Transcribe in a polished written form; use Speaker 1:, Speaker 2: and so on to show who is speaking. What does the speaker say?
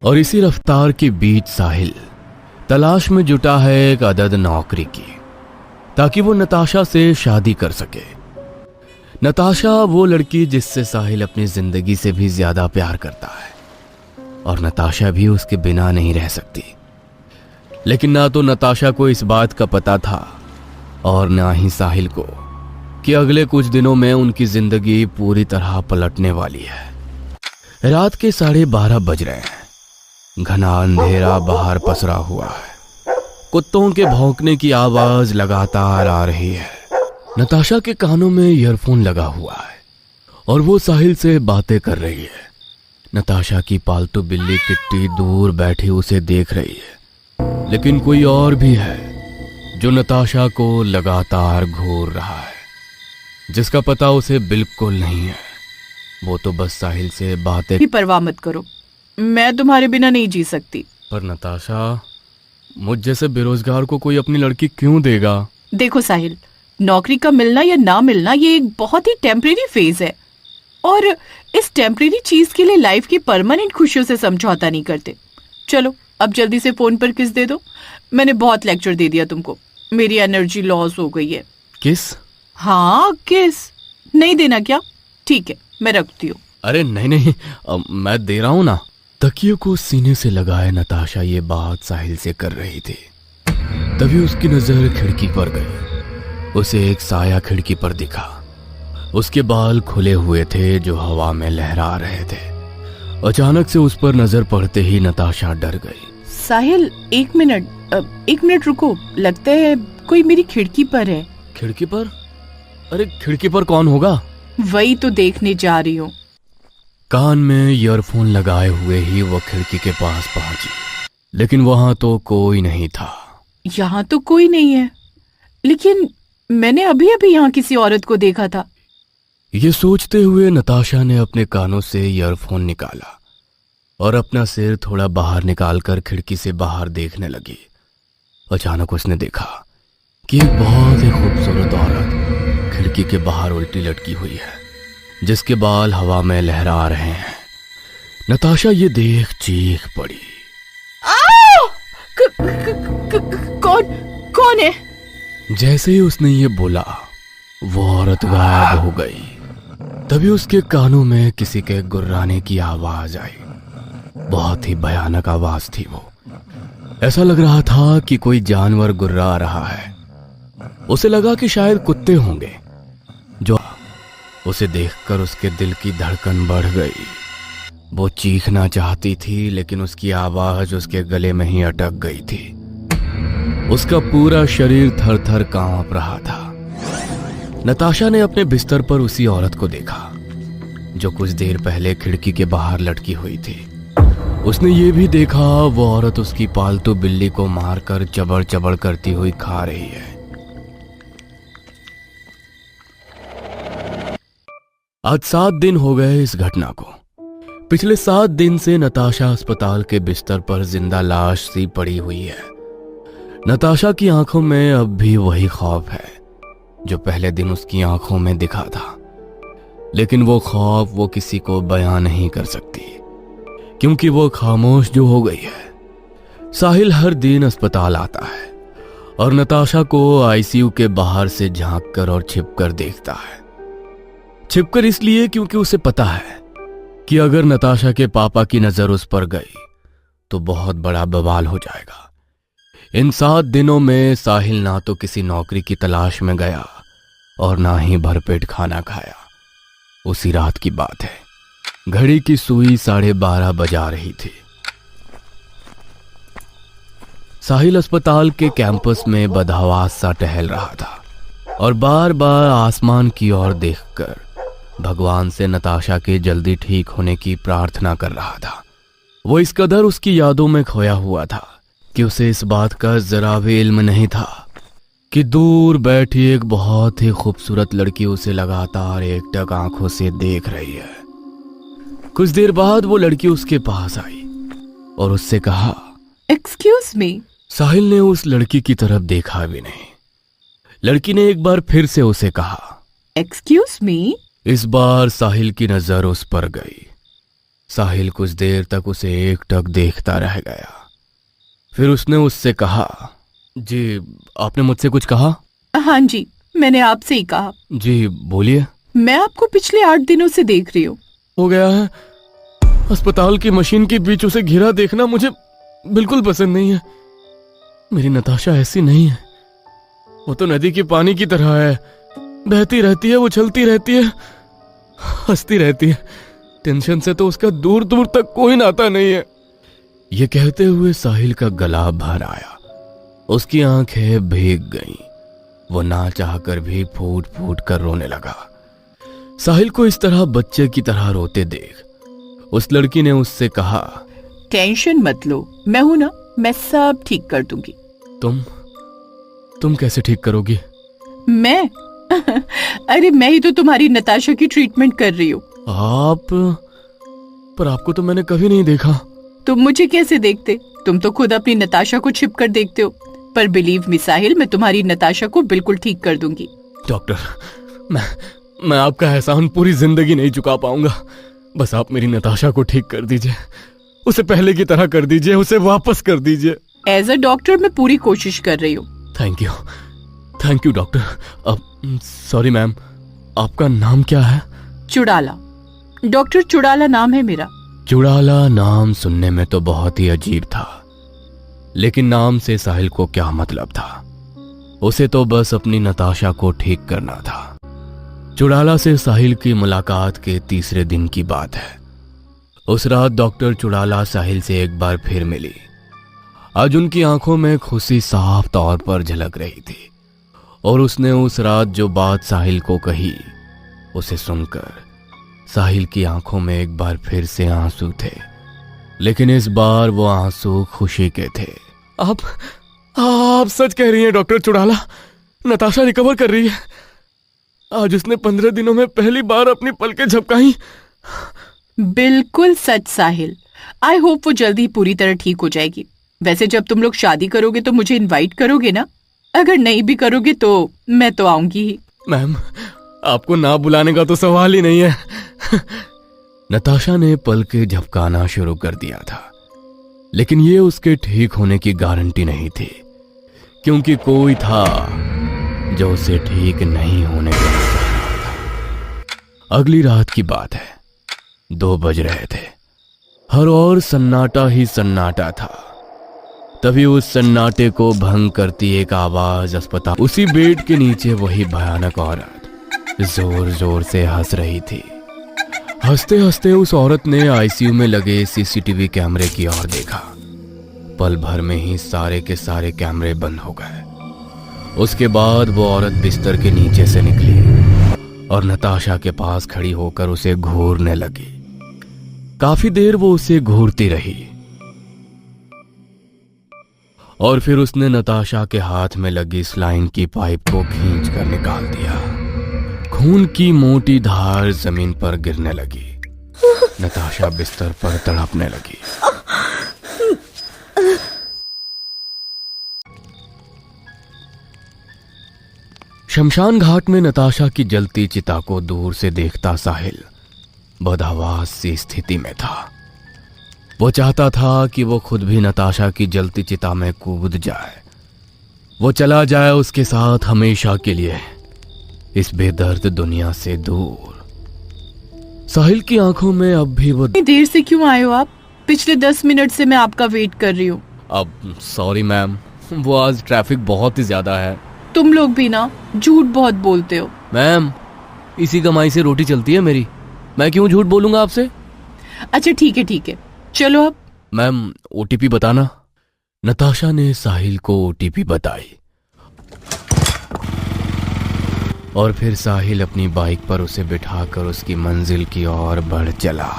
Speaker 1: और इसी रफ्तार के बीच साहिल तलाश में जुटा है एक अदद नौकरी की, ताकि वो नताशा से शादी कर सके। नताशा वो लड़की जिससे साहिल अपनी जिंदगी से भी ज्यादा प्यार करता है, और नताशा भी उसके बिना नहीं रह सकती। लेकिन ना तो नताशा को इस बात का पता था और ना ही साहिल को कि अगले कुछ दिनों में उनकी जिंदगी पूरी तरह पलटने वाली है। रात के 12:30 बज रहे हैं। घना अंधेरा बाहर पसरा हुआ है। कुत्तों के भौंकने की आवाज लगातार आ रही है। नताशा के कानों में ईयरफोन लगा हुआ है और वो साहिल से बातें कर रही है। नताशा की पालतू बिल्ली किट्टी दूर बैठी उसे देख रही है, लेकिन कोई और भी है जो नताशा को लगातार घूर रहा है, जिसका पता उसे बिल्कुल नहीं है। वो तो बस साहिल से बातें।
Speaker 2: परवाह मत करो, मैं तुम्हारे बिना नहीं जी सकती।
Speaker 1: पर नताशा, मुझ जैसे बेरोजगार को कोई अपनी लड़की क्यों देगा?
Speaker 2: देखो साहिल, नौकरी का मिलना या ना मिलना ये एक बहुत ही टेम्परेरी फेज है, और इस टेम्परेरी चीज के लिए लाइफ की परमानेंट खुशियों से समझौता नहीं करते। चलो अब जल्दी से फोन पर किस दे दो। मैंने बहुत लेक्चर दे दिया तुमको, मेरी एनर्जी लॉस हो गई है।
Speaker 1: किस?
Speaker 2: हाँ किस। नहीं देना क्या? ठीक है, मैं रखती हूँ।
Speaker 1: अरे नहीं नहीं, मैं दे रहा हूँ ना। तकिए को सीने से लगाए नताशा ये बात साहिल से कर रही थी। तभी उसकी नजर खिड़की पर गई। उसे एक साया खिड़की पर दिखा। उसके बाल खुले हुए थे जो हवा में लहरा रहे थे। अचानक से उस पर नजर पड़ते ही नताशा डर गई।
Speaker 2: साहिल एक मिनट रुको, लगता है कोई मेरी खिड़की पर है।
Speaker 1: खिड़की पर? अरे खिड़की पर कौन होगा?
Speaker 2: वही तो देखने जा रही हूँ।
Speaker 1: कान में ईयरफोन लगाए हुए ही वो खिड़की के पास पहुंची, लेकिन वहां तो कोई नहीं था।
Speaker 2: यहाँ तो कोई नहीं है, लेकिन मैंने अभी अभी यहाँ किसी औरत को देखा था।
Speaker 1: ये सोचते हुए नताशा ने अपने कानों से ईयरफोन निकाला और अपना सिर थोड़ा बाहर निकालकर खिड़की से बाहर देखने लगी। अचानक उसने देखा कि एक बहुत ही खूबसूरत औरत खिड़की के बाहर उल्टी लटकी हुई है, जिसके बाल हवा में लहरा रहे हैं। नताशा ये देख चीख पड़ी।
Speaker 2: कौन है?
Speaker 1: जैसे ही उसने ये बोला, वो औरत गायब हो गई। तभी उसके कानों में किसी के गुर्राने की आवाज आई। बहुत ही भयानक आवाज थी वो। ऐसा लग रहा था कि कोई जानवर गुर्रा रहा है। उसे लगा कि शायद कुत्ते होंगे। जो उसे देखकर उसके दिल की धड़कन बढ़ गई। वो चीखना चाहती थी, लेकिन उसकी आवाज उसके गले में ही अटक गई थी। उसका पूरा शरीर थर थर कांप रहा था। नताशा ने अपने बिस्तर पर उसी औरत को देखा जो कुछ देर पहले खिड़की के बाहर लटकी हुई थी। उसने ये भी देखा वो औरत उसकी पालतू बिल्ली को मारकर चबड़ चबड़ करती हुई खा रही है। आज 7 दिन हो गए इस घटना को। पिछले 7 दिन से नताशा अस्पताल के बिस्तर पर जिंदा लाश सी पड़ी हुई है। नताशा की आंखों में अब भी वही खौफ है जो पहले दिन उसकी आंखों में दिखा था, लेकिन वो खौफ वो किसी को बयां नहीं कर सकती, क्योंकि वो खामोश जो हो गई है। साहिल हर दिन अस्पताल आता है और नताशा को आईसीयू के बाहर से झांक कर और छिपकर देखता है। छिपकर इसलिए क्योंकि उसे पता है कि अगर नताशा के पापा की नजर उस पर गई तो बहुत बड़ा बवाल हो जाएगा। इन 7 दिनों में साहिल ना तो किसी नौकरी की तलाश में गया और ना ही भरपेट खाना खाया। उसी रात की बात है। घड़ी की सुई 12:30 बजा रही थी। साहिल अस्पताल के कैंपस में बदहवास सा टहल रहा था और बार बार आसमान की ओर देखकर भगवान से नताशा के जल्दी ठीक होने की प्रार्थना कर रहा था। वो इस कदर उसकी यादों में खोया हुआ था कि उसे इस बात का जरा भी इल्म नहीं था कि दूर बैठी एक बहुत ही खूबसूरत लड़की उसे लगातार एकटक आंखों से देख रही है। कुछ देर बाद वो लड़की उसके पास आई और उससे कहा,
Speaker 2: एक्सक्यूज मी।
Speaker 1: साहिल ने उस लड़की की तरफ देखा भी नहीं। लड़की ने एक बार फिर से उसे कहा,
Speaker 2: एक्सक्यूज मी।
Speaker 1: इस बार साहिल की नजर उस पर गई। साहिल कुछ देर तक उसे एकटक देखता रह गया। फिर उसने उससे कहा, जी आपने मुझसे कुछ कहा?
Speaker 2: हाँ जी, मैंने आपसे ही कहा।
Speaker 1: जी बोलिए।
Speaker 2: मैं आपको पिछले 8 दिनों से देख रही हूँ।
Speaker 1: हो गया है। अस्पताल की मशीन के बीच उसे घिरा देखना मुझे बिल्कुल पसंद नहीं है। मेरी नताशा ऐसी नहीं है। वो तो नदी के पानी की तरह है, बहती रहती है, उछलती रहती है, हंसती रहती है। टेंशन से तो उसका दूर दूर तक कोई नाता नहीं है। ये कहते हुए साहिल का गला भर आया, उसकी आंखें भीग गईं। वो ना चाहकर भी फूट फूट कर रोने लगा। साहिल को इस तरह बच्चे की तरह रोते देख उस लड़की ने उससे कहा,
Speaker 2: टेंशन मत लो, मैं हूं ना, मैं सब ठीक कर दूंगी।
Speaker 1: तुम कैसे ठीक करोगी?
Speaker 2: मैं अरे मैं ही तो तुम्हारी नताशा की ट्रीटमेंट कर रही हूँ।
Speaker 1: पर आपको तो मैंने कभी नहीं देखा।
Speaker 2: तुम मुझे कैसे देखते? तुम तो खुद अपनी नताशा को छिप कर देखते हो। पर बिलीव मी साहिल, मैं तुम्हारी नताशा को बिल्कुल ठीक कर दूंगी।
Speaker 1: डॉक्टर, मैं आपका एहसान पूरी जिंदगी नहीं चुका पाऊंगा। बस आप मेरी नताशा को ठीक कर दीजिए, उसे पहले की तरह कर दीजिए, उसे वापस कर दीजिए।
Speaker 2: एज अ डॉक्टर मैं पूरी कोशिश कर रही हूँ।
Speaker 1: Thank you doctor. अब सॉरी मैम, आपका नाम क्या है?
Speaker 2: चुड़ाला। डॉक्टर चुड़ाला नाम है मेरा।
Speaker 1: चुड़ाला नाम सुनने में तो बहुत ही अजीब था, लेकिन नाम से साहिल को क्या मतलब था? उसे तो बस अपनी नताशा को ठीक करना था। चुड़ाला से साहिल की मुलाकात के तीसरे दिन की बात है। उस रात डॉक्टर चुड़ाला साहिल से एक बार फिर मिली। आज उनकी आंखों में खुशी साफ तौर पर झलक रही थी और उसने उस रात जो बात साहिल को कही, उसे सुनकर साहिल की आंखों में एक बार फिर से आंसू थे, लेकिन इस बार वो आंसू खुशी के थे। आप सच कह रही हैं डॉक्टर चुड़ाला, नताशा रिकवर कर रही है। आज उसने 15 दिनों में पहली बार अपनी पलकें झपकाई।
Speaker 2: बिल्कुल सच साहिल। आई होप वो जल्दी पूरी तरह ठीक हो जाएगी। वैसे जब तुम लोग शादी करोगे तो मुझे इनवाइट करोगे ना? अगर नहीं भी करोगे तो मैं तो आऊंगी ही।
Speaker 1: मैम, आपको ना बुलाने का तो सवाल ही नहीं है। नताशा ने पलकें झपकाना शुरू कर दिया था, लेकिन ये उसके ठीक होने की गारंटी नहीं थी, क्योंकि कोई था जो उसे ठीक नहीं होने देना चाह रहा था। अगली रात की बात है, 2 बज रहे थे। हर ओर सन्नाटा ही सन्नाटा था। तभी उस सन्नाटे को भंग करती एक आवाज अस्पताल। उसी बेड के नीचे वही भयानक औरत जोर जोर से हंस रही थी। हंसते हंसते उस औरत ने आईसीयू में लगे सीसीटीवी कैमरे की ओर देखा। पल भर में ही सारे के सारे कैमरे बंद हो गए। उसके बाद वो औरत बिस्तर के नीचे से निकली और नताशा के पास खड़ी होकर उसे घूरने लगी। काफी देर वो उसे घूरती रही और फिर उसने नताशा के हाथ में लगी स्लाइन की पाइप को खींचकर निकाल दिया। खून की मोटी धार जमीन पर गिरने लगी। नताशा बिस्तर पर तड़पने लगी। शमशान घाट में नताशा की जलती चिता को दूर से देखता साहिल बदहवास सी स्थिति में था। वो चाहता था कि वो खुद भी नताशा की जलती चिता में कूद जाए। वो चला जाए उसके साथ हमेशा के लिए, इस बेदर्द दुनिया से दूर। साहिल की आंखों में अब भी वो।
Speaker 2: देर से क्यों आए हो आप? पिछले 10 मिनट से मैं आपका वेट कर रही हूँ।
Speaker 1: अब सॉरी मैम, वो आज ट्रैफिक बहुत ही ज्यादा है।
Speaker 2: तुम लोग भी ना झूठ बहुत बोलते हो।
Speaker 1: मैम, इसी कमाई से रोटी चलती है मेरी, मैं क्यों झूठ बोलूंगा आपसे?
Speaker 2: अच्छा ठीक है, चलो अब।
Speaker 1: मैम, ओटीपी बताना। नताशा ने साहिल को ओटीपी बताई और फिर साहिल अपनी बाइक पर उसे बिठाकर उसकी मंजिल की ओर बढ़ चला।